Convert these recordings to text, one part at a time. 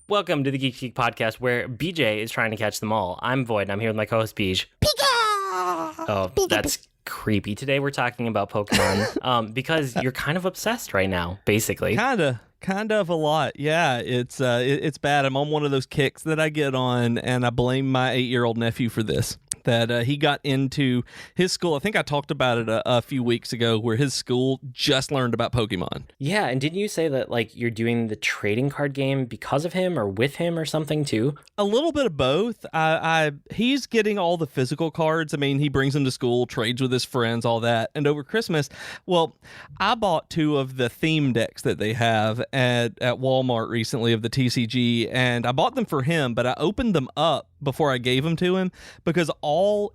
Welcome to the Geek podcast, where BJ is trying to catch them all. I'm Void, and I'm here with my co-host Beej. That's creepy. Today we're talking about Pokemon because you're kind of obsessed right now, basically. Kind of a lot. Yeah, it's bad. I'm on one of those kicks that I get on, and I blame my 8-year-old nephew for this. That he got into his school. I think I talked about it a few weeks ago, where his school just learned about Pokemon. Yeah, and didn't you say that like you're doing the trading card game because of him or with him or something too? A little bit of both. He's getting all the physical cards. I mean, he brings them to school, trades with his friends, all that. And over Christmas, well, I bought 2 of the theme decks that they have at Walmart recently of the TCG, and I bought them for him, but I opened them up before I gave them to him because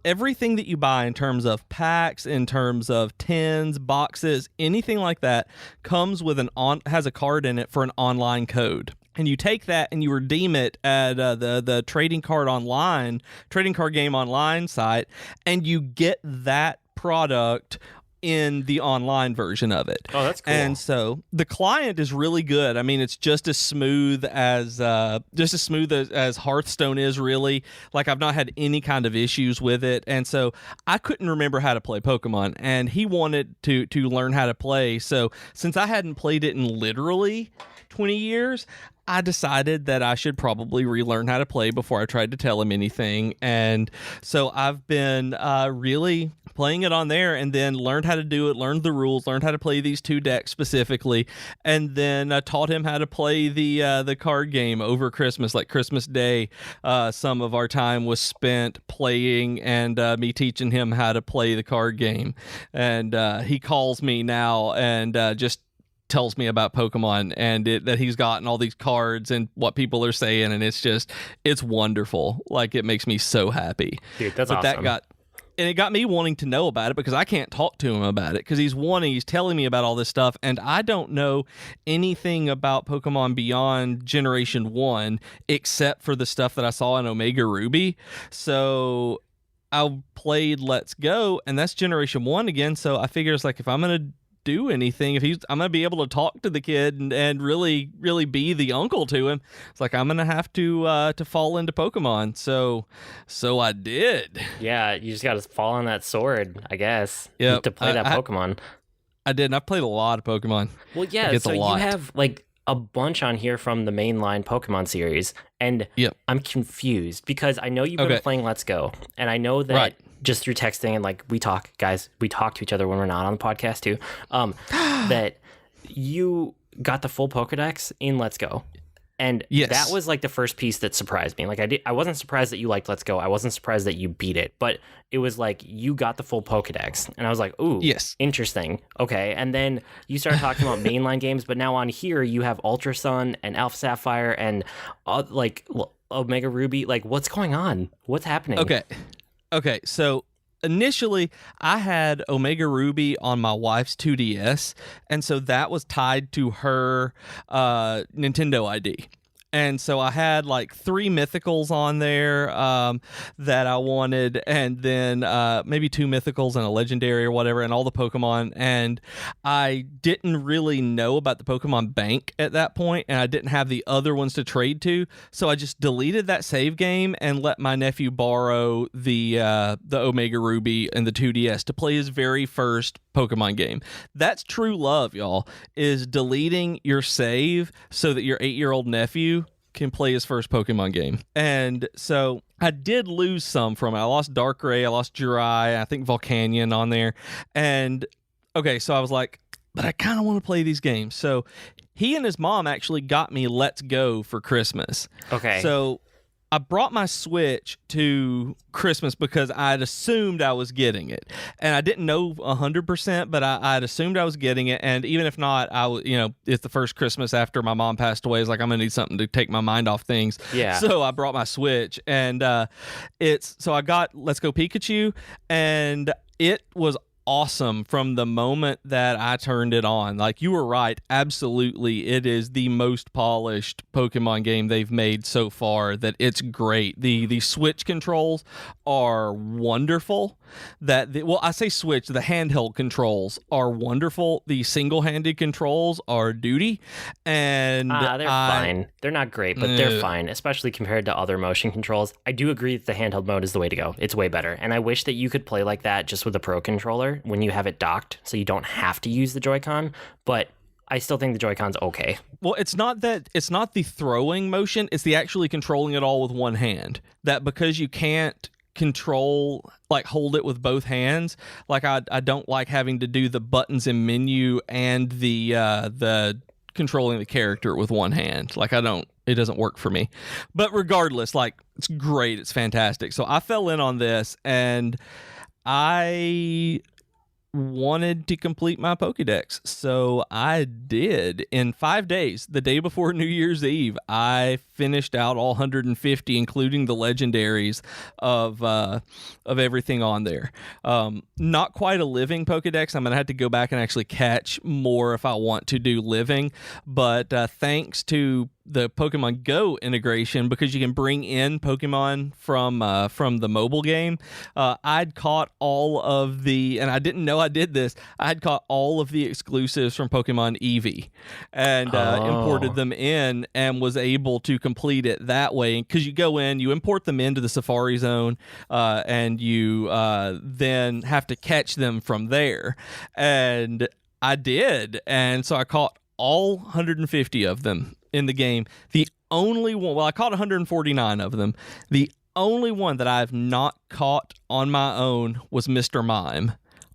everything that you buy in terms of packs, in terms of tins, boxes, anything like that comes with has a card in it for an online code. And you take that and you redeem it at the trading card game online site, and you get that product in the online version of it. Oh, that's cool. And so the client is really good. I mean, it's just as smooth as Hearthstone is, really. Like, I've not had any kind of issues with it. And so I couldn't remember how to play Pokemon, and he wanted to learn how to play. So since I hadn't played it in literally 20 years, I decided that I should probably relearn how to play before I tried to tell him anything. And so I've been really playing it on there, and then learned how to do it, learned the rules, learned how to play these 2 decks specifically, and then taught him how to play the card game over Christmas, like Christmas Day. Some of our time was spent playing and me teaching him how to play the card game. And he calls me now and just tells me about Pokemon and that he's gotten all these cards and what people are saying, and it's wonderful. Like, it makes me so happy. Dude, that's awesome. And it got me wanting to know about it, because I can't talk to him about it, because he's telling me about all this stuff, and I don't know anything about Pokemon beyond Generation 1 except for the stuff that I saw in Omega Ruby. So I played Let's Go, and that's Generation 1 again, so I figure it's like, if I'm going to do anything, I'm gonna be able to talk to the kid and really be the uncle to him. It's like, I'm gonna have to fall into Pokemon. So I did. Yeah, you just gotta fall on that sword, I guess. Yeah, to play that Pokemon. I did. And I've played a lot of Pokemon. Well, yeah. So you have like a bunch on here from the mainline Pokemon series, and I'm confused because I know you've been playing Let's Go, and I know that just through texting and like we talk to each other when we're not on the podcast too, that you got the full Pokedex in Let's Go. And that was like the first piece that surprised me. Like, I wasn't surprised that you liked Let's Go. I wasn't surprised that you beat it, but it was like you got the full Pokedex, and I was like, ooh, interesting. Okay. And then you started talking about mainline games, but now on here you have Ultra Sun and Alpha Sapphire and like Omega Ruby. Like, what's going on? What's happening? Okay. So initially, I had Omega Ruby on my wife's 2DS, and so that was tied to her Nintendo ID. And so I had like 3 mythicals on there that I wanted, and then maybe 2 mythicals and a legendary or whatever, and all the Pokemon. And I didn't really know about the Pokemon Bank at that point, and I didn't have the other ones to trade to. So I just deleted that save game and let my nephew borrow the Omega Ruby and the 2DS to play his very first Pokemon game. That's true love, y'all, is deleting your save so that your 8-year-old nephew can play his first Pokemon game. And so I did lose some from it. I lost Darkrai, I lost Jirai, I think Volcanion on there. And okay, so I was like, but I kind of want to play these games. So he and his mom actually got me Let's Go for Christmas. Okay. So I brought my Switch to Christmas because I'd assumed I was getting it. And I didn't know 100%, but I'd assumed I was getting it. And even if not, it's the first Christmas after my mom passed away. It's like, I'm going to need something to take my mind off things. Yeah. So I brought my Switch, and so I got Let's Go Pikachu, and it was awesome from the moment that I turned it on. Like, you were right, absolutely, it is the most polished Pokemon game they've made so far. That it's great. The Switch controls are wonderful. I say Switch, the handheld controls are wonderful. The single-handed controls are duty, and they're fine. They're not great, but they're fine, especially compared to other motion controls. I do agree that the handheld mode is the way to go. It's way better, and I wish that you could play like that just with a Pro controller when you have it docked, so you don't have to use the Joy-Con, but I still think the Joy-Con's okay. Well, it's not the throwing motion, it's the actually controlling it all with one hand. That because you can't control, like, hold it with both hands, like I don't like having to do the buttons and menu and the controlling the character with one hand. Like, it doesn't work for me. But regardless, like, it's great, it's fantastic. So I fell in on this, and I wanted to complete my Pokedex, so I did. In 5 days, the day before New Year's Eve, I finished out all 150, including the legendaries of everything on there. Not quite a living Pokedex. I'm gonna have to go back and actually catch more if I want to do living, but thanks to the Pokemon Go integration, because you can bring in Pokemon from the mobile game, I'd caught all of the, and I didn't know I did this, I'd caught all of the exclusives from Pokemon Eevee and imported them in and was able to complete it that way. Because you go in, you import them into the Safari Zone, and you then have to catch them from there. And I did, and so I caught all 150 of them in the game. The only one, well, I caught 149 of them. The only one that I've not caught on my own was Mr. Mime.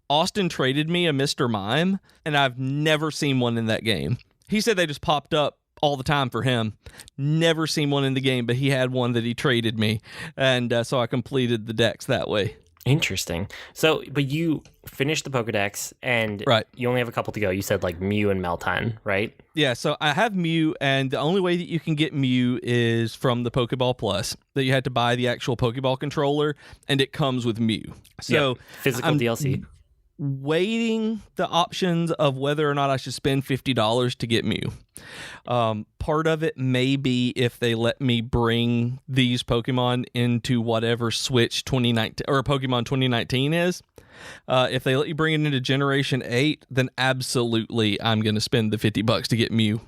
Austin traded me a Mr. Mime, and I've never seen one in that game. He said they just popped up all the time for him. Never seen one in the game, but he had one that he traded me, and so I completed the dex that way. Interesting. So, but you finished the Pokedex, and you only have a couple to go. You said like Mew and Meltan, right? Yeah, so I have Mew, and the only way that you can get Mew is from the Pokeball Plus, that you had to buy the actual Pokeball controller, and it comes with Mew. So physical DLC. Waiting the options of whether or not I should spend $50 to get Mew. Part of it may be if they let me bring these Pokemon into whatever Switch 2019 or Pokemon 2019 is. If they let you bring it into Generation 8, then absolutely I'm going to spend the $50 to get Mew.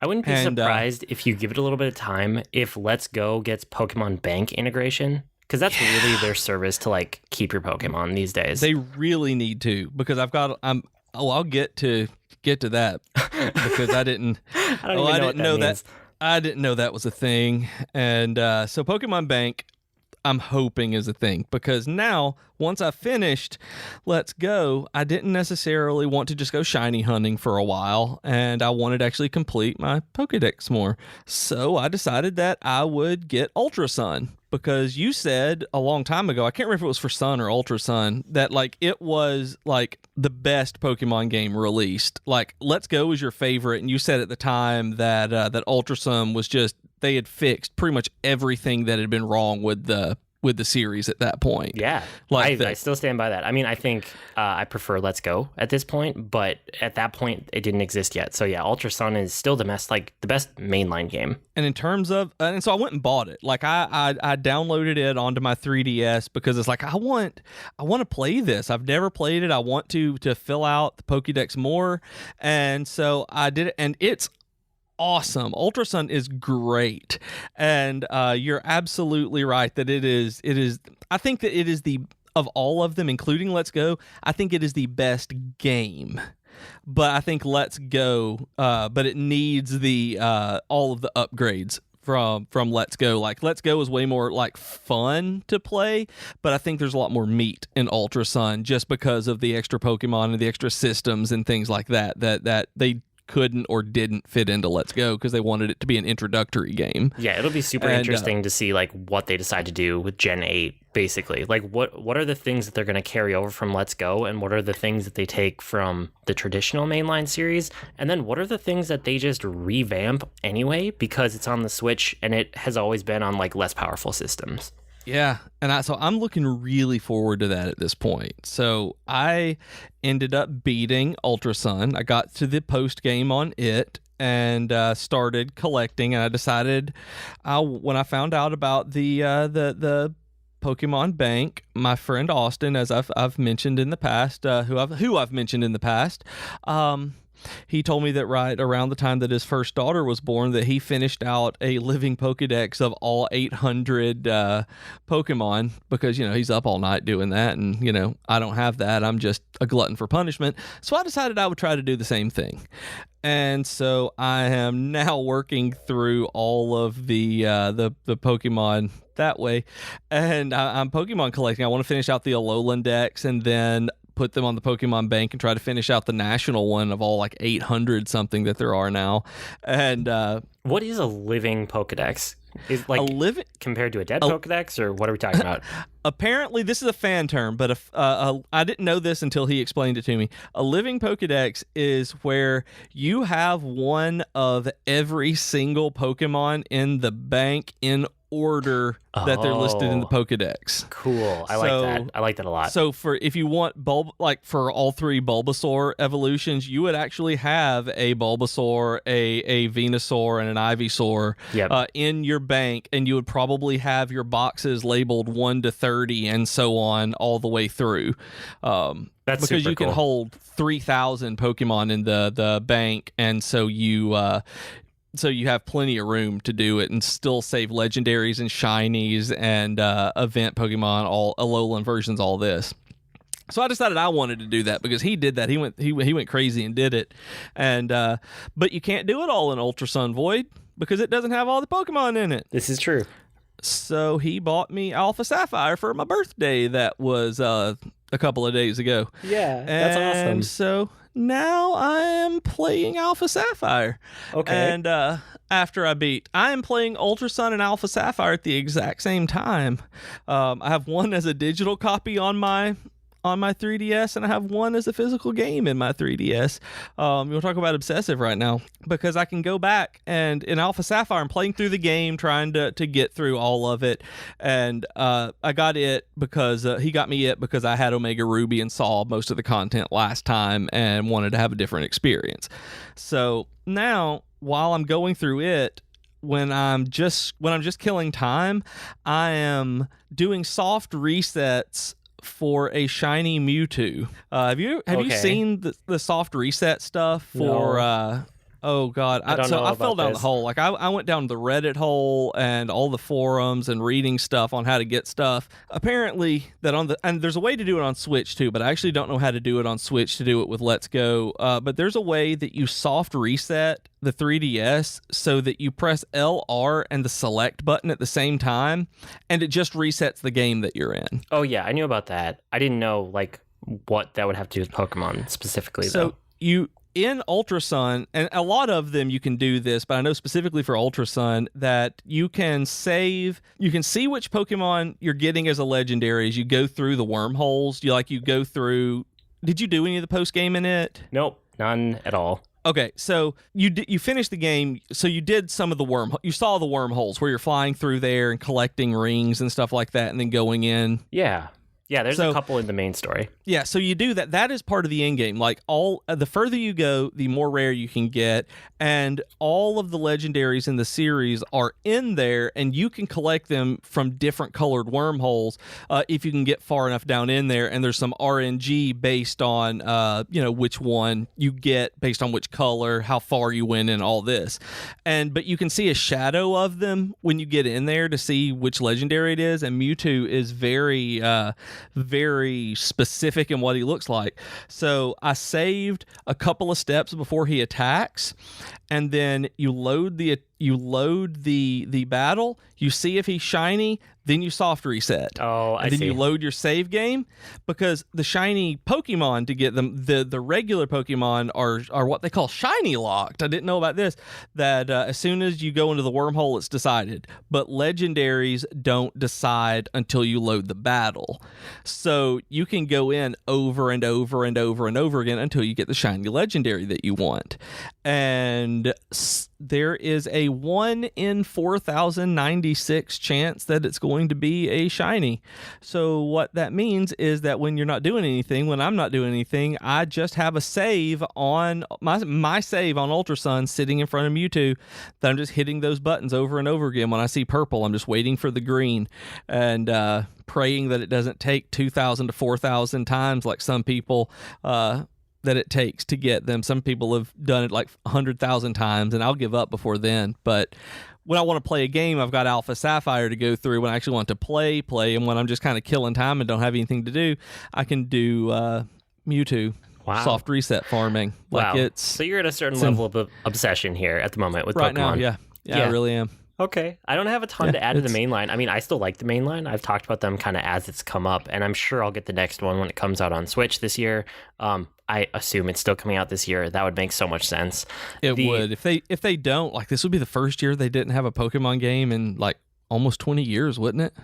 I wouldn't be surprised if you give it a little bit of time if Let's Go gets Pokemon Bank integration. Because that's really their service to like keep your Pokemon these days. They really need to, because I'll get to that because I didn't know that was a thing. And so Pokemon Bank, I'm hoping is a thing, because now once I finished Let's Go, I didn't necessarily want to just go shiny hunting for a while, and I wanted to actually complete my Pokedex more. So I decided that I would get Ultra Sun, because you said a long time ago, I can't remember if it was for Sun or Ultra Sun, that like it was like the best Pokemon game released. Like Let's Go was your favorite, and you said at the time that that Ultra Sun was just, they had fixed pretty much everything that had been wrong with the series at that point. Yeah, like I still stand by that. I mean, I think I prefer Let's Go at this point, but at that point it didn't exist yet. So yeah, Ultra Sun is still the best mainline game. And in terms of, and so I went and bought it. Like I downloaded it onto my 3DS because it's like I want to play this. I've never played it. I want to fill out the Pokédex more, and so I did it, and it's awesome. Ultra Sun is great, and you're absolutely right that it is. I think that it is of all of them, including Let's Go, I think it is the best game. But I think Let's Go, but it needs the all of the upgrades from Let's Go. Like Let's Go is way more like fun to play, but I think there's a lot more meat in Ultra Sun just because of the extra Pokemon and the extra systems and things like that they couldn't or didn't fit into Let's Go because they wanted it to be an introductory game. Yeah, it'll be super interesting to see like what they decide to do with Gen 8, basically. Like what are the things that they're going to carry over from Let's Go, and what are the things that they take from the traditional mainline series, and then what are the things that they just revamp anyway because it's on the Switch and it has always been on like less powerful systems. Yeah, and I'm looking really forward to that at this point. So I ended up beating Ultra Sun. I got to the post game on it and started collecting. And I decided, when I found out about the Pokemon Bank, my friend Austin, as I've mentioned in the past, who I've mentioned in the past, he told me that right around the time that his first daughter was born, that he finished out a living Pokedex of all 800 Pokemon, because, he's up all night doing that. And, I don't have that. I'm just a glutton for punishment. So I decided I would try to do the same thing. And so I am now working through all of the Pokemon that way. And I'm Pokemon collecting. I want to finish out the Alolan Dex and then put them on the Pokemon Bank and try to finish out the national one of all 800 something that there are now. And what is a living Pokedex? Is compared to a dead Pokedex, or what are we talking about? Apparently, this is a fan term, but I didn't know this until he explained it to me. A living Pokedex is where you have one of every single Pokemon in the bank in order that they're listed in the Pokedex. Cool. I like that. I like that a lot. So if you want for all three Bulbasaur evolutions, you would actually have a Bulbasaur, a Venusaur, and an Ivysaur in your bank, and you would probably have your boxes labeled 1 to 30 and so on all the way through. That's because super you can cool. hold 3,000 Pokemon in the bank, and so you have plenty of room to do it and still save legendaries and shinies and event Pokemon, all Alolan versions, all this. So I decided I wanted to do that because he did that. He went crazy and did it. And but you can't do it all in Ultra Sun Void because it doesn't have all the Pokemon in it. This is true. So he bought me Alpha Sapphire for my birthday. That was a couple of days ago. Yeah, that's awesome. And so now I am playing Alpha Sapphire. Okay. And after I am playing Ultra Sun and Alpha Sapphire at the exact same time. I have one as a digital copy on my 3DS, and I have one as a physical game in my 3DS. We'll talk about obsessive right now, because I can go back and in Alpha Sapphire, I'm playing through the game, trying to get through all of it. And I got it because he got me it because I had Omega Ruby and saw most of the content last time and wanted to have a different experience. So now, while I'm going through it, when I'm just killing time, I am doing soft resets for a shiny Mewtwo. Have you seen the soft reset stuff for No. Oh God! I fell down the hole. I went down the Reddit hole and all the forums and reading stuff on how to get stuff. Apparently, and there's a way to do it on Switch too, but I actually don't know how to do it on Switch to do it with Let's Go. But there's a way that you soft reset the 3DS so that you press LR and the select button at the same time, and it just resets the game that you're in. Oh yeah, I knew about that. I didn't know what that would have to do with Pokemon specifically. So in Ultra Sun, and a lot of them you can do this, but I know specifically for Ultra Sun that you can see which Pokemon you're getting as a legendary as you go through the wormholes. You go through. Did you do any of the post game in it? Nope, none at all. Okay, so you finished the game, so you did some of you saw the wormholes where you're flying through there and collecting rings and stuff like that, and then going in. Yeah, there's a couple in the main story. Yeah, so you do that. That is part of the end game. The further you go, the more rare you can get, and all of the legendaries in the series are in there, and you can collect them from different colored wormholes if you can get far enough down in there. And there's some RNG based on which one you get based on which color, how far you went, and all this. But you can see a shadow of them when you get in there to see which legendary it is. And Mewtwo is very very specific in what he looks like. So I saved a couple of steps before he attacks, and then you load the battle, you see if he's shiny, then you soft reset. Oh, I see. And then you load your save game, because the shiny Pokemon, to get them, the regular Pokemon are what they call shiny locked. I didn't know about this, that as soon as you go into the wormhole, it's decided. But legendaries don't decide until you load the battle. So you can go in over and over and over and over again until you get the shiny legendary that you want. And there is a 1 in 4,096 chance that it's going to be a shiny. So what that means is that when you're not doing anything, when I'm not doing anything, I just have a save on my save on Ultra Sun sitting in front of Mewtwo that I'm just hitting those buttons over and over again. When I see purple, I'm just waiting for the green and praying that it doesn't take 2,000 to 4,000 times like some people that it takes to get them. Some people have done it like 100,000 times, and I'll give up before then. But when I want to play a game, I've got Alpha Sapphire to go through. When I actually want to play, and when I'm just kind of killing time and don't have anything to do, I can do Mewtwo. Wow. Soft reset farming. Wow. So you're at a certain level of obsession here at the moment with right Pokemon. Now, yeah, I really am. Okay. I don't have a ton to add to the main line. I mean, I still like the main line. I've talked about them kind of as it's come up, and I'm sure I'll get the next one when it comes out on Switch this year. I assume it's still coming out this year. That would make so much sense. It would. If they don't, like, this would be the first year they didn't have a Pokemon game in like almost 20 years, wouldn't it?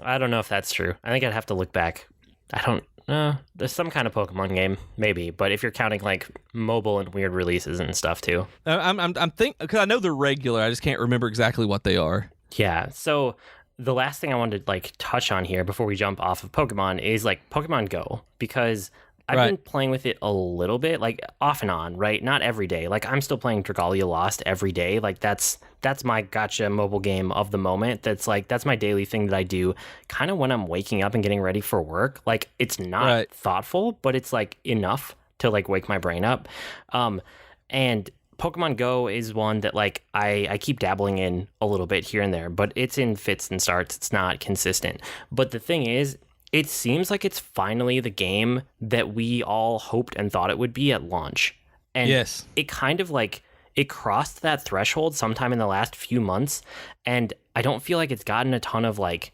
I don't know if that's true. I think I'd have to look back. I don't know. There's some kind of Pokemon game, maybe, but if you're counting like mobile and weird releases and stuff too. I'm thinking, because I know they're regular, I just can't remember exactly what they are. Yeah. So the last thing I wanted to like touch on here before we jump off of Pokemon is like Pokemon Go, because I've been playing with it a little bit, like off and on, right? Not every day. Like I'm still playing Dragalia Lost every day. Like that's my gotcha mobile game of the moment. That's my daily thing that I do kind of when I'm waking up and getting ready for work. Like it's not thoughtful, but it's like enough to like wake my brain up. And Pokemon Go is one that like I keep dabbling in a little bit here and there, but it's in fits and starts. It's not consistent. But the thing is, it seems like it's finally the game that we all hoped and thought it would be at launch. And it kind of like, it crossed that threshold sometime in the last few months. And I don't feel like it's gotten a ton of like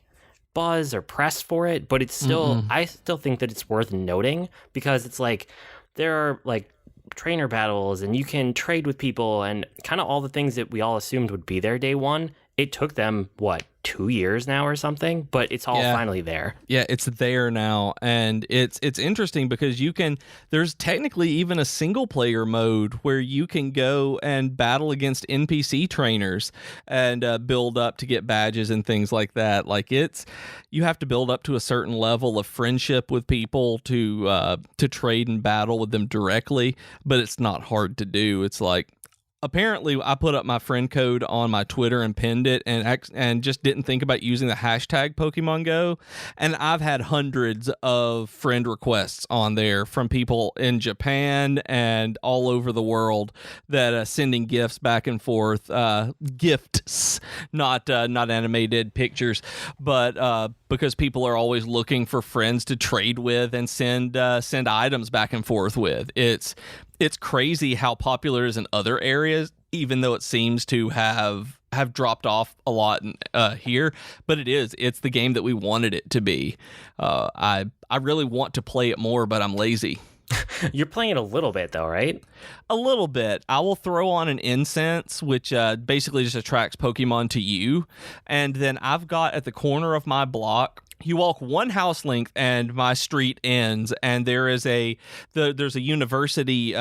buzz or press for it, but it's still, I still think that it's worth noting because it's like, there are like trainer battles and you can trade with people and kind of all the things that we all assumed would be there day one. It took them, 2 years now or something, but it's all finally there. Yeah, it's there now, and it's interesting because there's technically even a single player mode where you can go and battle against NPC trainers and build up to get badges and things like that. Like you have to build up to a certain level of friendship with people to trade and battle with them directly, but it's not hard to do. It's like, apparently, I put up my friend code on my Twitter and pinned it and just didn't think about using the hashtag Pokemon Go. And I've had hundreds of friend requests on there from people in Japan and all over the world that are sending gifts back and forth. Gifts, not animated pictures, but because people are always looking for friends to trade with and send items back and forth with. It's crazy how popular it is in other areas, even though it seems to have dropped off a lot here. But it's the game that we wanted it to be. I really want to play it more, but I'm lazy. You're playing it a little bit though, right? A little bit. I will throw on an incense, which basically just attracts Pokemon to you. And then I've got at the corner of my block, you walk one house length and my street ends, and there's a university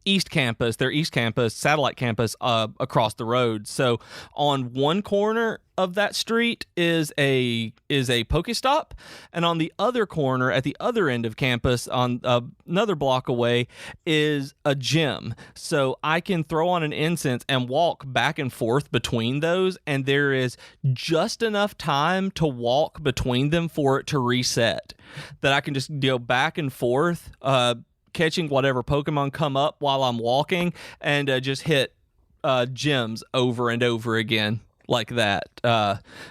East Campus, their East Campus, satellite campus across the road. So on one corner of that street is a Pokestop, and on the other corner at the other end of campus on another block away is a gym. So I can throw on an incense and walk back and forth between those, and there is just enough time to walk between them for it to reset, that I can just go back and forth catching whatever Pokemon come up while I'm walking, and just hit gyms over and over again like that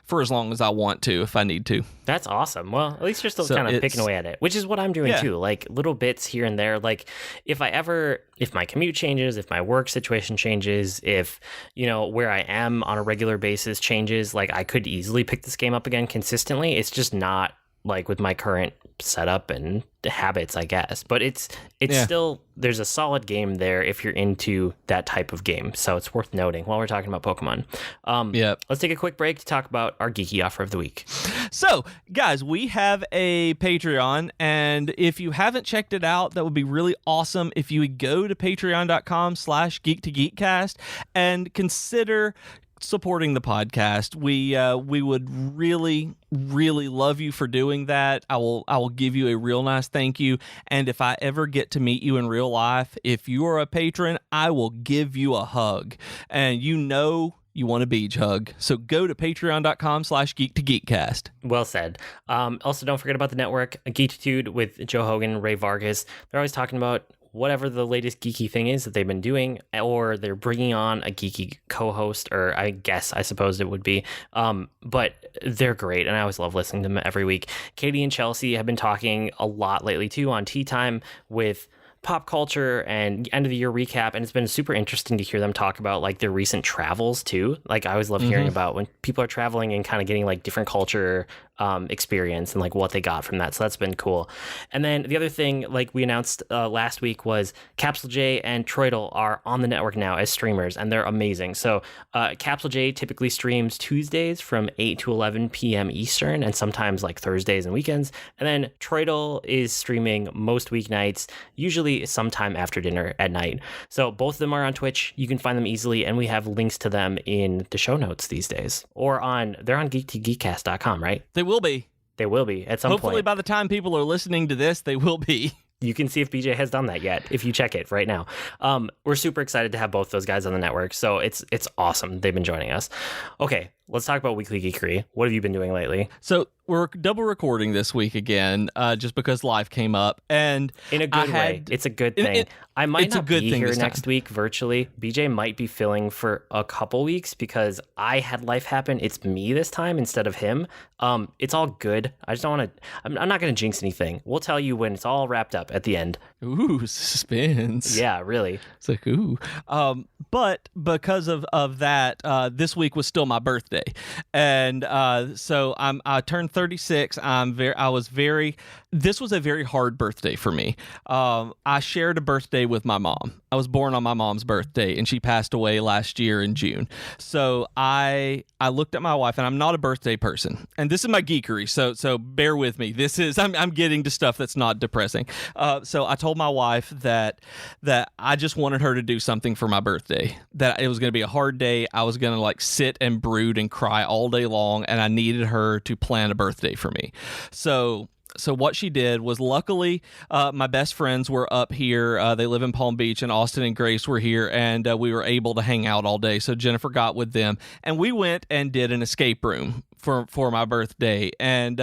for as long as I want to, if I need to. That's awesome. Well, at least you're still kind of picking away at it, which is what I'm doing too. Like little bits here and there. Like if my commute changes, if my work situation changes, if, where I am on a regular basis changes, like I could easily pick this game up again consistently. It's just not like with my current setup and habits, I guess. But it's still, there's a solid game there if you're into that type of game. So it's worth noting while we're talking about Pokemon. Let's take a quick break to talk about our Geeky Offer of the week. So, guys, we have a Patreon, and if you haven't checked it out, that would be really awesome if you would go to patreon.com/geek2geekcast and consider supporting the podcast. We would really love you for doing that. I will give you a real nice thank you, and if I ever get to meet you in real life, if you are a patron, I will give you a hug, and you want a Beej hug. So go to patreon.com/geek2geekcast. Well said. Also, don't forget about the network, Geekitude with Joe Hogan and Ray Vargas. They're always talking about whatever the latest geeky thing is that they've been doing, or they're bringing on a geeky co-host, or I suppose it would be. But they're great, and I always love listening to them every week. Katie and Chelsea have been talking a lot lately, too, on Tea Time with pop culture and end of the year recap, and it's been super interesting to hear them talk about like their recent travels too. Like I always love hearing about when people are traveling and kind of getting like different culture experience and like what they got from that. So that's been cool. And then the other thing, like we announced last week, was Capsule J and Troidal are on the network now as streamers, and they're amazing. So Capsule J typically streams Tuesdays from 8 to 11 p.m. Eastern, and sometimes like Thursdays and weekends. And then Troidal is streaming most weeknights, usually sometime after dinner at night. So both of them are on Twitch. You can find them easily, and we have links to them in the show notes these days, or they're on geek2geekcast.com, right? They will be at some point. Hopefully by the time people are listening to this, they will be. You can see if BJ has done that yet if you check it right now. We're super excited to have both those guys on the network, so it's awesome they've been joining us. Okay, let's talk about Weekly Geekery. What have you been doing lately? So we're double recording this week again, just because life came up, and in a good way. It's a good thing. I might not be here next week virtually. BJ might be filling for a couple weeks because I had life happen. It's me this time instead of him. It's all good. I just don't want to. I'm not going to jinx anything. We'll tell you when it's all wrapped up at the end. Ooh, suspense. Yeah, really. It's like ooh. But because of that, this week was still my birthday, and so I turned 36. This was a very hard birthday for me. I shared a birthday with my mom. I was born on my mom's birthday, and she passed away last year in June. So I looked at my wife, and I'm not a birthday person, and this is my geekery. So bear with me. I'm getting to stuff that's not depressing. So I told my wife that I just wanted her to do something for my birthday. That it was going to be a hard day. I was going to like sit and brood and cry all day long, and I needed her to plan a birthday for me. So what she did was, luckily, my best friends were up here. They live in Palm Beach, and Austin and Grace were here, and we were able to hang out all day. So Jennifer got with them, and we went and did an escape room for my birthday. And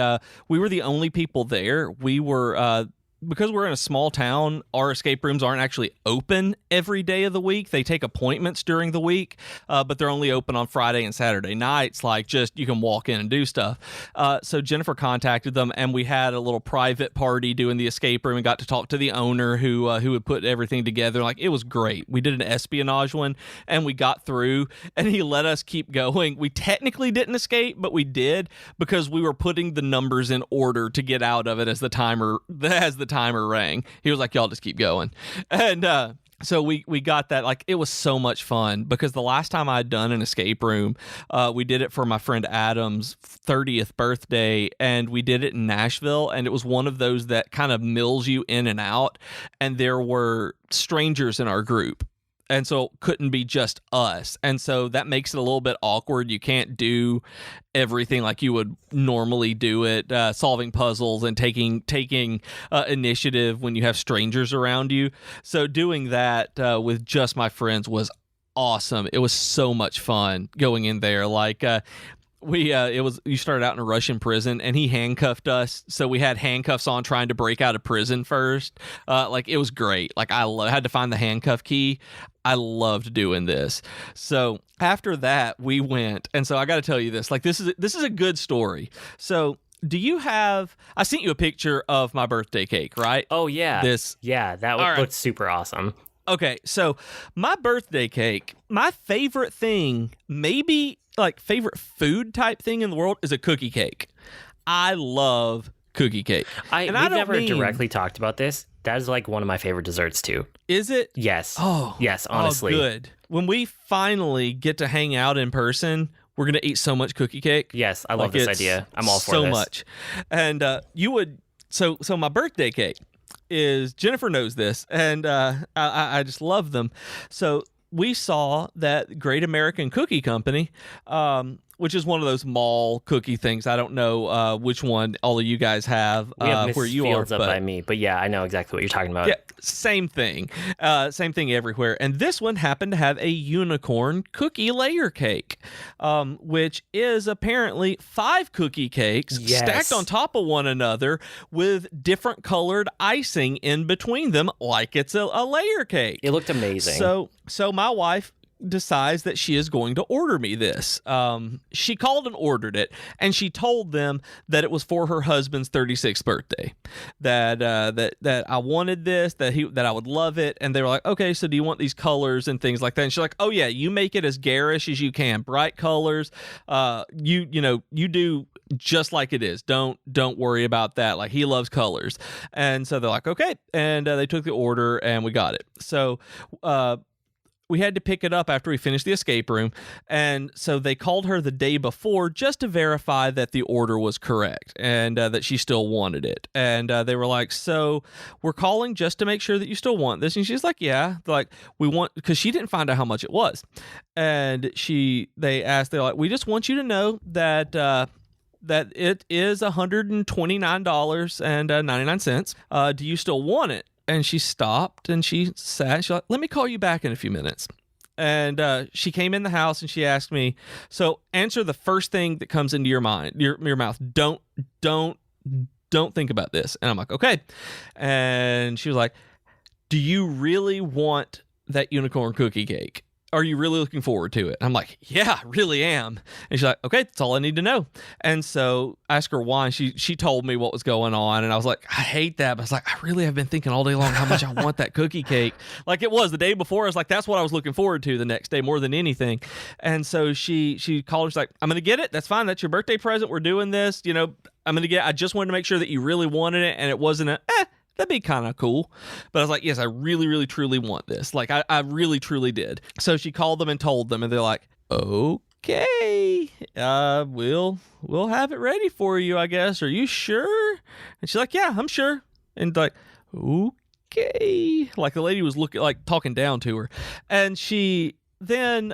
we were the only people there. We were... because we're in a small town, our escape rooms aren't actually open every day of the week. They take appointments during the week, but they're only open on Friday and Saturday nights. Like, just you can walk in and do stuff. So Jennifer contacted them, and we had a little private party doing the escape room, and got to talk to the owner who had put everything together. Like, it was great. We did an espionage one, and we got through, and he let us keep going. We technically didn't escape, but we did because we were putting the numbers in order to get out of it as the timer rang. He was like, y'all just keep going. And so we got that. Like, it was so much fun because the last time I'd done an escape room, we did it for my friend Adam's 30th birthday, and we did it in Nashville, and it was one of those that kind of mills you in and out, and there were strangers in our group. And so it couldn't be just us. And so that makes it a little bit awkward. You can't do everything like you would normally do it, solving puzzles and taking initiative when you have strangers around you. So doing that with just my friends was awesome. It was so much fun going in there. Like, you started out in a Russian prison, and he handcuffed us, so we had handcuffs on trying to break out of prison first. Like, it was great. Like, I had to find the handcuff key. I loved doing this. So after that, we went, and so I got to tell you this. Like, this is a good story. So do you have? I sent you a picture of my birthday cake, right? Oh yeah, that looked super awesome. Okay, so my birthday cake, my favorite thing, maybe like favorite food type thing in the world, is a cookie cake. I love cookie cake. We've never directly talked about this. That is like one of my favorite desserts too. Is it? Yes. Oh. Yes, honestly. Oh, good. When we finally get to hang out in person, we're going to eat so much cookie cake. Yes, I love this idea. I'm all for this. So much. And you would... So my birthday cake is... Jennifer knows this, and I just love them. So we saw that Great American Cookie Company... which is one of those mall cookie things. I don't know which one all of you guys have, we have where you Fields are. Up by me, but yeah, I know exactly what you're talking about. Yeah, same thing. Same thing everywhere. And this one happened to have a unicorn cookie layer cake, which is apparently 5 cookie cakes stacked on top of one another with different colored icing in between them, like it's a layer cake. It looked amazing. So my wife decides that she is going to order me this. She called and ordered it, and she told them that it was for her husband's 36th birthday. That I wanted this, that I would love it, and they were like, "Okay, so do you want these colors and things like that?" And she's like, "Oh yeah, you make it as garish as you can, bright colors. You do just like it is. Don't worry about that. Like, he loves colors." And so they're like, "Okay," and they took the order, and we got it. So we had to pick it up after we finished the escape room, and so they called her the day before just to verify that the order was correct and that she still wanted it. And they were like, "So we're calling just to make sure that you still want this." And she's like, "Yeah." They're like, "We want," because she didn't find out how much it was, and they're like, "We just want you to know that it is $129.99. Do you still want it?" And she stopped and she sat. She's like, "Let me call you back in a few minutes." And she came in the house and she asked me, "So answer the first thing that comes into your mind, your mouth. Don't think about this." And I'm like, "Okay." And she was like, "Do you really want that unicorn cookie cake? Are you really looking forward to it?" I'm like, "Yeah, I really am." And she's like, "Okay, that's all I need to know." And so I asked her why, and she told me what was going on. And I was like, "I hate that." But I was like, "I really have been thinking all day long how much I want that cookie cake." Like it was the day before. I was like, that's what I was looking forward to the next day more than anything. And so she called her. She's like, "I'm going to get it. That's fine. That's your birthday present. We're doing this. I'm going to get it. I just wanted to make sure that you really wanted it. And it wasn't that'd be kind of cool." But I was like, "Yes, I really, really, truly want this." Like, I really, truly did. So she called them and told them, and they're like, "Okay, we'll have it ready for you, I guess. Are you sure?" And she's like, "Yeah, I'm sure." And like, "Okay." Like the lady was talking down to her. And she then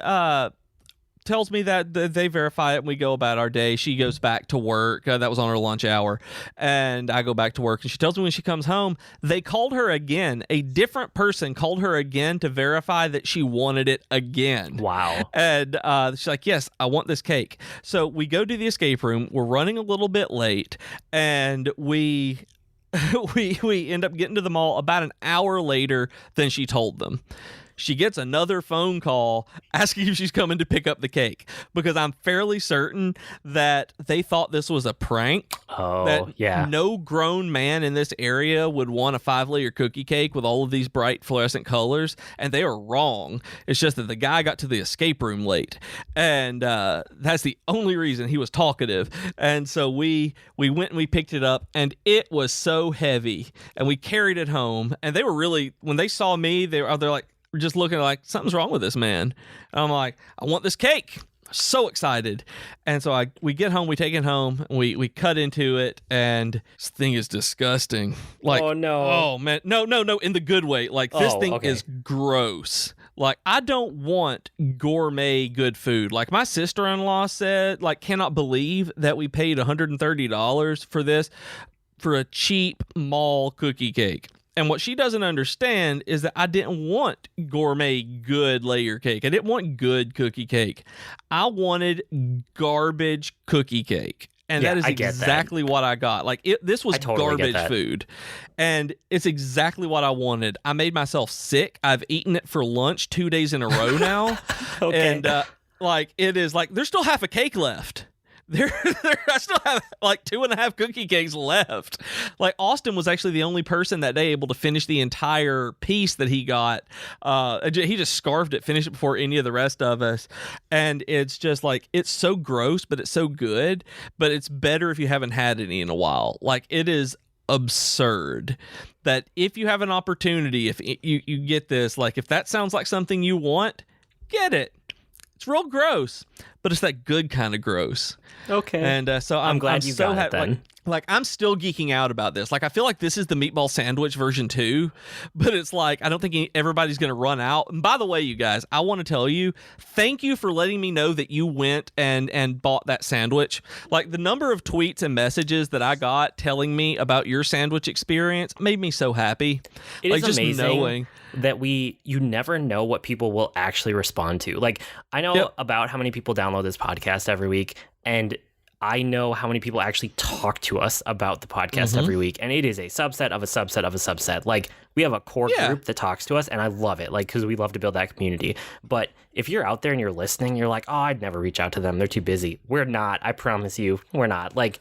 tells me that they verify it and we go about our day. She goes back to work. That was on her lunch hour. And I go back to work. And she tells me when she comes home, they called her again. A different person called her again to verify that she wanted it again. Wow. And she's like, "Yes, I want this cake." So we go to the escape room. We're running a little bit late. And we end up getting to the mall about an hour later than she told them. She gets another phone call asking if she's coming to pick up the cake, because I'm fairly certain that they thought this was a prank. Oh, that yeah. No grown man in this area would want a 5-layer cookie cake with all of these bright fluorescent colors, and they are wrong. It's just that the guy got to the escape room late, and that's the only reason. He was talkative. And so we went and we picked it up, and it was so heavy, and we carried it home. And they were really, when they saw me, they're like, we're just looking like, something's wrong with this man. And I'm like, "I want this cake." So excited. And so we get home, we take it home, and we cut into it, and this thing is disgusting. Like, oh no. Oh man. No, in the good way. Like, this thing is gross. Like, I don't want gourmet good food. Like, my sister-in-law said, like, cannot believe that we paid $130 for this, for a cheap mall cookie cake. And what she doesn't understand is that I didn't want gourmet good layer cake. I didn't want good cookie cake. I wanted garbage cookie cake. And that is exactly what I got. Like, this was garbage food. And it's exactly what I wanted. I made myself sick. I've eaten it for lunch 2 days in a row now. Okay. And, it is like, there's still half a cake left. I still have like 2.5 cookie cakes left. Like Austin was actually the only person that day able to finish the entire piece that he got. He just scarfed it, finished it before any of the rest of us. And it's just like, it's so gross, but it's so good. But it's better if you haven't had any in a while. Like it is absurd that if you have an opportunity, if you get this, like if that sounds like something you want, get it. It's real gross, but it's that good kind of gross. Okay. And so I'm glad you got it then. Like I'm still geeking out about this. Like I feel like this is the meatball sandwich version 2, but it's like I don't think everybody's going to run out. And by the way, you guys, I want to tell you, thank you for letting me know that you went and bought that sandwich. Like the number of tweets and messages that I got telling me about your sandwich experience made me so happy. It like is just amazing knowing that you never know what people will actually respond to. Like I know about how many people download this podcast every week, and I know how many people actually talk to us about the podcast every week, and it is a subset of a subset of a subset. Like we have a core group that talks to us, and I love it, like because we love to build that community. But if you're out there and you're listening, you're like, oh, I'd never reach out to them. They're too busy. We're not. I promise you, we're not. Like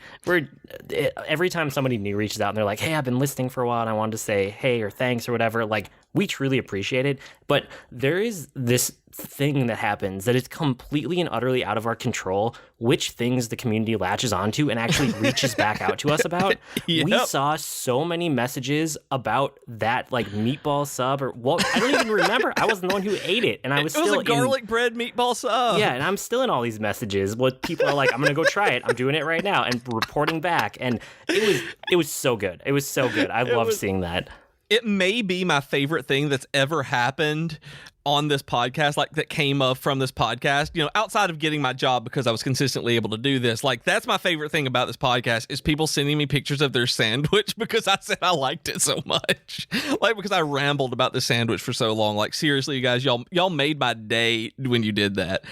every time somebody new reaches out and they're like, hey, I've been listening for a while and I wanted to say hey or thanks or whatever, like we truly appreciate it. But there is this thing that happens that is completely and utterly out of our control, which things the community latches onto and actually reaches back out to us about. We saw so many messages about that like meatball sub or what, I don't even remember. I wasn't the one who ate it, and I was still a garlic bread meatball sub. Yeah, and I'm still in all these messages what people are like, I'm gonna go try it, I'm doing it right now, and reporting back. And it was so good. It was so good. I love seeing that. It may be my favorite thing that's ever happened on this podcast, like that came up from this podcast, you know, outside of getting my job because I was consistently able to do this. Like that's my favorite thing about this podcast is people sending me pictures of their sandwich because I said I liked it so much. Like because I rambled about the sandwich for so long. Like seriously, you guys, y'all made my day when you did that.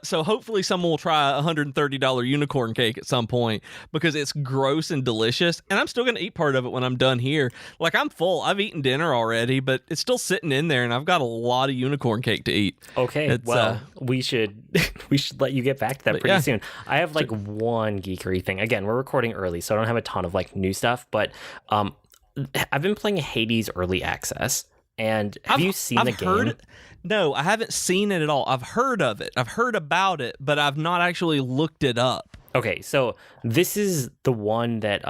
So hopefully someone will try a $130 unicorn cake at some point because it's gross and delicious, and I'm still gonna eat part of it when I'm done here. Like I'm full. I've eaten dinner already, but it's still sitting in there, and I've got a lot of unicorn cake to eat. Okay, well, we should let you get back to that pretty soon. I have like one geekery thing. Again, we're recording early, so I don't have a ton of like new stuff, but I've been playing Hades early access. And have you seen the game? No, I haven't seen it at all. I've heard of it. I've heard about it, but I've not actually looked it up. Okay, so this is the one that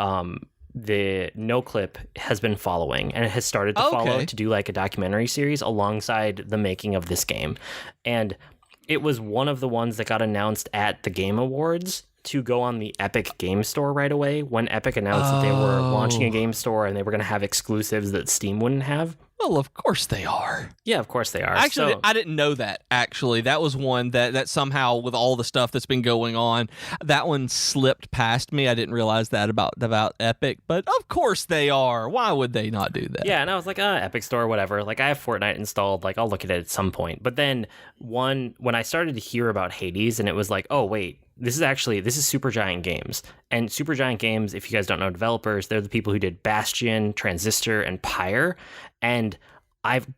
the NoClip has been following, and it has started to follow to do like a documentary series alongside the making of this game. And it was one of the ones that got announced at the Game Awards to go on the Epic Game Store right away when Epic announced that they were launching a game store and they were going to have exclusives that Steam wouldn't have. Well, of course they are. Yeah, of course they are. Actually, I didn't know that, actually. That was one that somehow, with all the stuff that's been going on, that one slipped past me. I didn't realize that about Epic, but of course they are. Why would they not do that? Yeah, and I was like, Epic Store, whatever. Like, I have Fortnite installed. Like, I'll look at it at some point. But then when I started to hear about Hades, and it was like, oh, wait, this is Supergiant Games. And Supergiant Games, if you guys don't know developers, they're the people who did Bastion, Transistor, and Pyre. And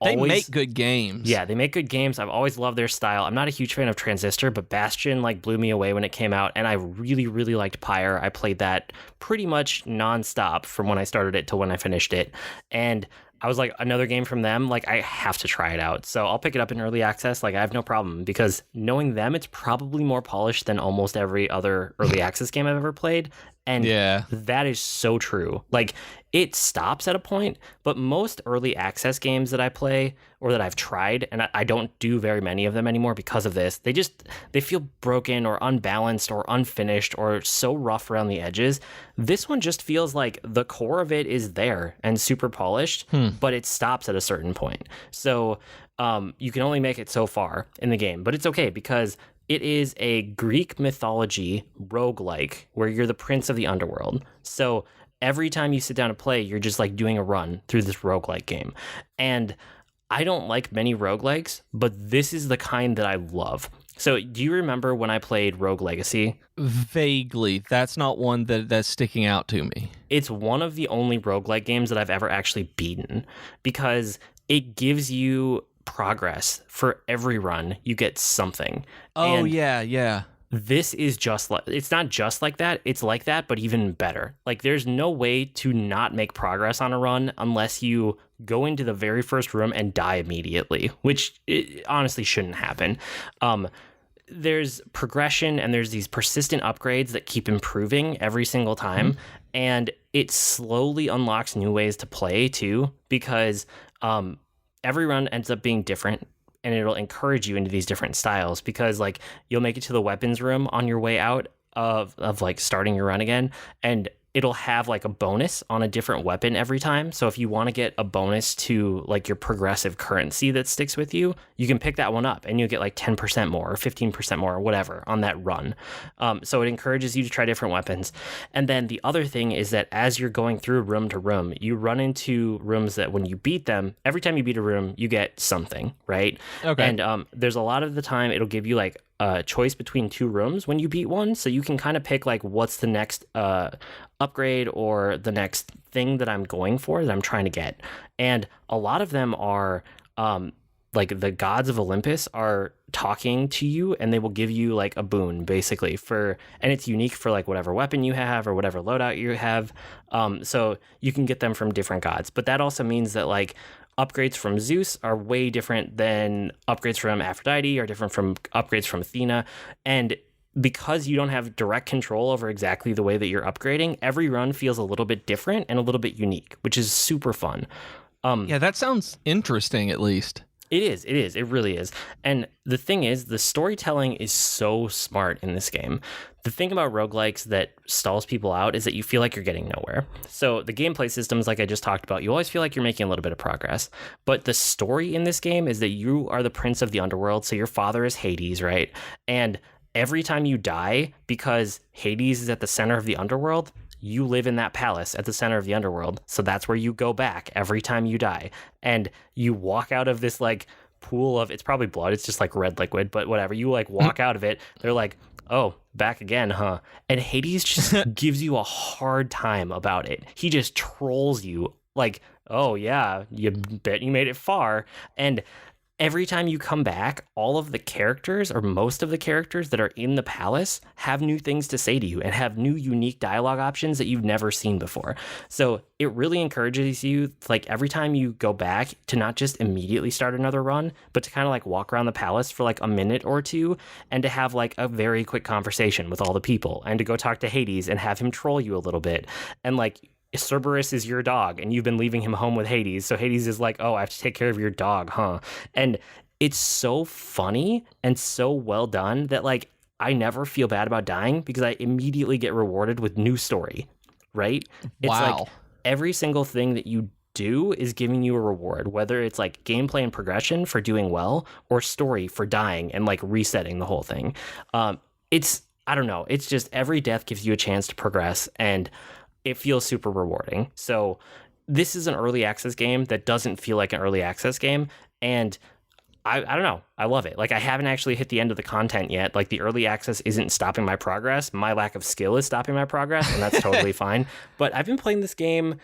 they make good games. Yeah, they make good games. I've always loved their style. I'm not a huge fan of Transistor, but Bastion like blew me away when it came out, and I really, really liked Pyre. I played that pretty much nonstop from when I started it to when I finished it. And I was like, another game from them, like I have to try it out. So I'll pick it up in early access. Like I have no problem, because knowing them, it's probably more polished than almost every other early access game I've ever played. And that is so true. Like it stops at a point, but most early access games that I play or that I've tried, and I don't do very many of them anymore because of this, they feel broken or unbalanced or unfinished or so rough around the edges. This one just feels like the core of it is there and super polished, but it stops at a certain point. So you can only make it so far in the game, but it's okay because it is a Greek mythology roguelike where you're the prince of the underworld. So every time you sit down to play, you're just like doing a run through this roguelike game. And I don't like many roguelikes, but this is the kind that I love. So do you remember when I played Rogue Legacy? Vaguely. That's not one that's sticking out to me. It's one of the only roguelike games that I've ever actually beaten, because it gives you progress for every run. You get something. Oh, and yeah. This is just like, it's not just like that, it's like that, but even better. Like, there's no way to not make progress on a run unless you go into the very first room and die immediately, which honestly shouldn't happen. There's progression and there's these persistent upgrades that keep improving every single time. And it slowly unlocks new ways to play too, because every run ends up being different. And it'll encourage you into these different styles, because like you'll make it to the weapons room on your way out of like starting your run again, and it'll have like a bonus on a different weapon every time. So if you want to get a bonus to like your progressive currency that sticks with you, you can pick that one up and you'll get like 10% more or 15% more or whatever on that run. So it encourages you to try different weapons. And then the other thing is that as you're going through room to room, you run into rooms that when you beat them, every time you beat a room, you get something, right? Okay. And there's a lot of the time it'll give you like a choice between two rooms when you beat one. So you can kind of pick like what's the next upgrade or the next thing that I'm going for, that I'm trying to get. And a lot of them are like the gods of Olympus are talking to you, and they will give you like a boon basically and it's unique for like whatever weapon you have or whatever loadout you have. So you can get them from different gods, but that also means that like upgrades from Zeus are way different than upgrades from Aphrodite, or different from upgrades from Athena. And because you don't have direct control over exactly the way that you're upgrading, every run feels a little bit different and a little bit unique, which is super fun. Yeah, that sounds interesting, at least. It is. It really is. And the thing is, the storytelling is so smart in this game. The thing about roguelikes that stalls people out is that you feel like you're getting nowhere. So the gameplay systems, like I just talked about, you always feel like you're making a little bit of progress. But the story in this game is that you are the prince of the underworld. So your father is Hades, right? And every time you die, because Hades is at the center of the underworld, you live in that palace at the center of the underworld. So that's where you go back every time you die. And you walk out of this like pool of, it's probably blood, it's just like red liquid, but whatever. You like walk out of it. They're like, oh, back again, huh? And Hades just gives you a hard time about it. He just trolls you like, oh yeah, you bet you made it far. And every time you come back, all of the characters, or most of the characters that are in the palace, have new things to say to you and have new unique dialogue options that you've never seen before. So it really encourages you, like every time you go back, to not just immediately start another run, but to kind of like walk around the palace for like a minute or two, and to have like a very quick conversation with all the people, and to go talk to Hades and have him troll you a little bit. And like, Cerberus is your dog, and you've been leaving him home with Hades. So Hades is like, oh, I have to take care of your dog, huh? And it's so funny and so well done that like I never feel bad about dying, because I immediately get rewarded with new story, right? It's wow. like every single thing that you do is giving you a reward, whether it's like gameplay and progression for doing well, or story for dying and like resetting the whole thing. It's, I don't know, it's just every death gives you a chance to progress, and it feels super rewarding. So this is an early access game that doesn't feel like an early access game. And I don't know. I love it. Like, I haven't actually hit the end of the content yet. Like, the early access isn't stopping my progress. My lack of skill is stopping my progress, and that's totally fine. But I've been playing this game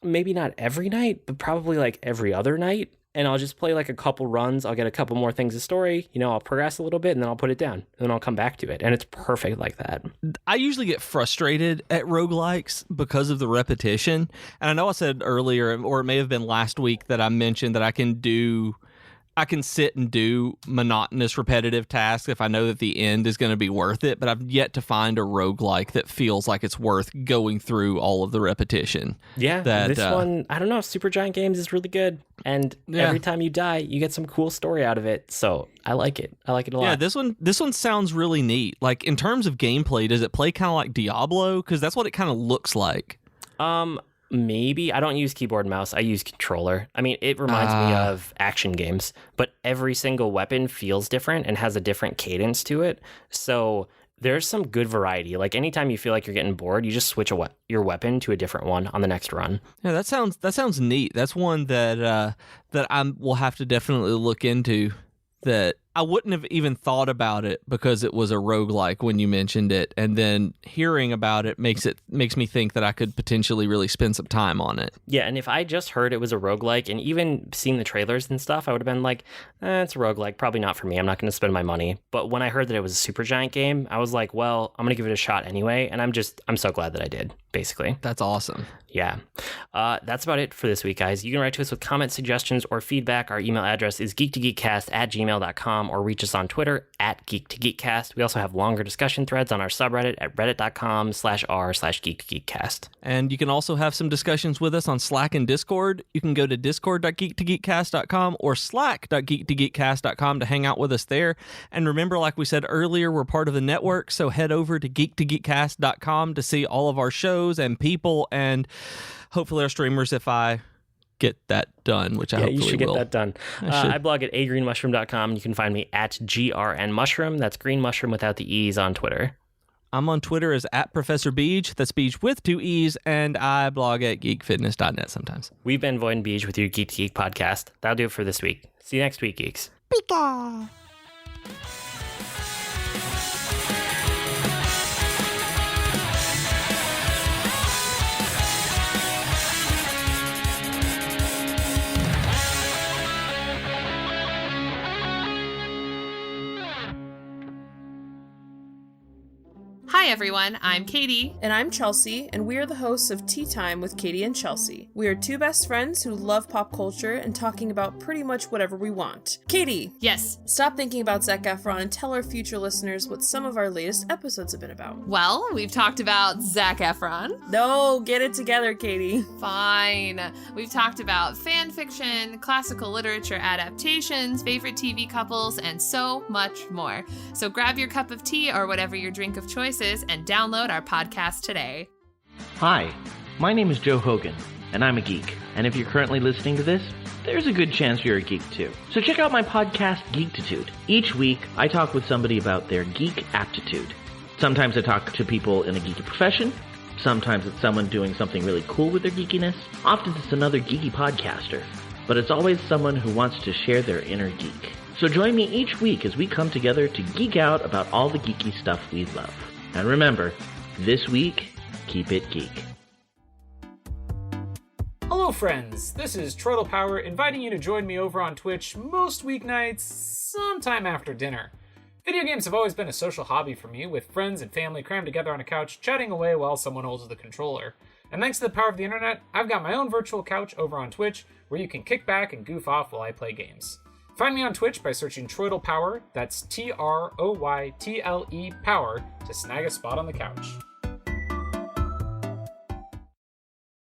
maybe not every night, but probably like every other night. And I'll just play like a couple runs. I'll get a couple more things of story. You know, I'll progress a little bit, and then I'll put it down, and then I'll come back to it. And it's perfect like that. I usually get frustrated at roguelikes because of the repetition. And I know I said earlier, or it may have been last week, that I mentioned that I can sit and do monotonous, repetitive tasks if I know that the end is going to be worth it, but I've yet to find a roguelike that feels like it's worth going through all of the repetition. Yeah, this one, I don't know, Supergiant Games is really good, and every time you die, you get some cool story out of it, so I like it. I like it a lot. Yeah, this one sounds really neat. Like, in terms of gameplay, does it play kind of like Diablo? Because that's what it kind of looks like. Maybe. I don't use keyboard and mouse. I use controller. I mean, it reminds me of action games, but every single weapon feels different and has a different cadence to it. So there's some good variety. Like, anytime you feel like you're getting bored, you just switch your weapon to a different one on the next run. Yeah, that sounds neat. That's one that I will have to definitely look into. That I wouldn't have even thought about it because it was a roguelike when you mentioned it, and then hearing about it makes me think that I could potentially really spend some time on it. Yeah, and if I just heard it was a roguelike and even seen the trailers and stuff, I would have been like, it's a roguelike, probably not for me. I'm not going to spend my money. But when I heard that it was a Supergiant game, I was like, well, I'm going to give it a shot anyway, and I'm so glad that I did, basically. That's awesome. Yeah. That's about it for this week, guys. You can write to us with comments, suggestions, or feedback. Our email address is geek2geekcast@gmail.com, or reach us on Twitter @geek2geekcast. We also have longer discussion threads on our subreddit at reddit.com/r/geek2geekcast. And you can also have some discussions with us on Slack and Discord. You can go to discord.geek2geekcast.com or slack.geek2geekcast.com to hang out with us there. And remember, like we said earlier, we're part of the network, so head over to geek2geekcast.com to see all of our shows and people and hopefully our streamers if I get that done, which I hopefully will. Yeah, you should get that done. I blog at agreenmushroom.com. You can find me at grnmushroom. That's green mushroom without the E's on Twitter. I'm on Twitter as @Professor Beej. That's Beej with 2 E's, and I blog at geekfitness.net sometimes. We've been Void and Beej with your Geek to Geek podcast. That'll do it for this week. See you next week, geeks. Pika! Hi everyone, I'm Katie. And I'm Chelsea, and we are the hosts of Tea Time with Katie and Chelsea. We are two best friends who love pop culture and talking about pretty much whatever we want. Katie! Yes? Stop thinking about Zac Efron and tell our future listeners what some of our latest episodes have been about. Well, we've talked about Zac Efron. No, get it together, Katie. Fine. We've talked about fan fiction, classical literature adaptations, favorite TV couples, and so much more. So grab your cup of tea or whatever your drink of choice is and download our podcast today. Hi, my name is Joe Hogan, and I'm a geek. And if you're currently listening to this, there's a good chance you're a geek too. So check out my podcast, Geektitude. Each week, I talk with somebody about their geek aptitude. Sometimes I talk to people in a geeky profession. Sometimes it's someone doing something really cool with their geekiness. Often it's another geeky podcaster. But it's always someone who wants to share their inner geek. So join me each week as we come together to geek out about all the geeky stuff we love. And remember, this week, keep it geek. Hello friends, this is Troidal Power inviting you to join me over on Twitch most weeknights, sometime after dinner. Video games have always been a social hobby for me, with friends and family crammed together on a couch, chatting away while someone holds the controller. And thanks to the power of the internet, I've got my own virtual couch over on Twitch, where you can kick back and goof off while I play games. Find me on Twitch by searching Troidal Power, that's TROYTLE Power, to snag a spot on the couch.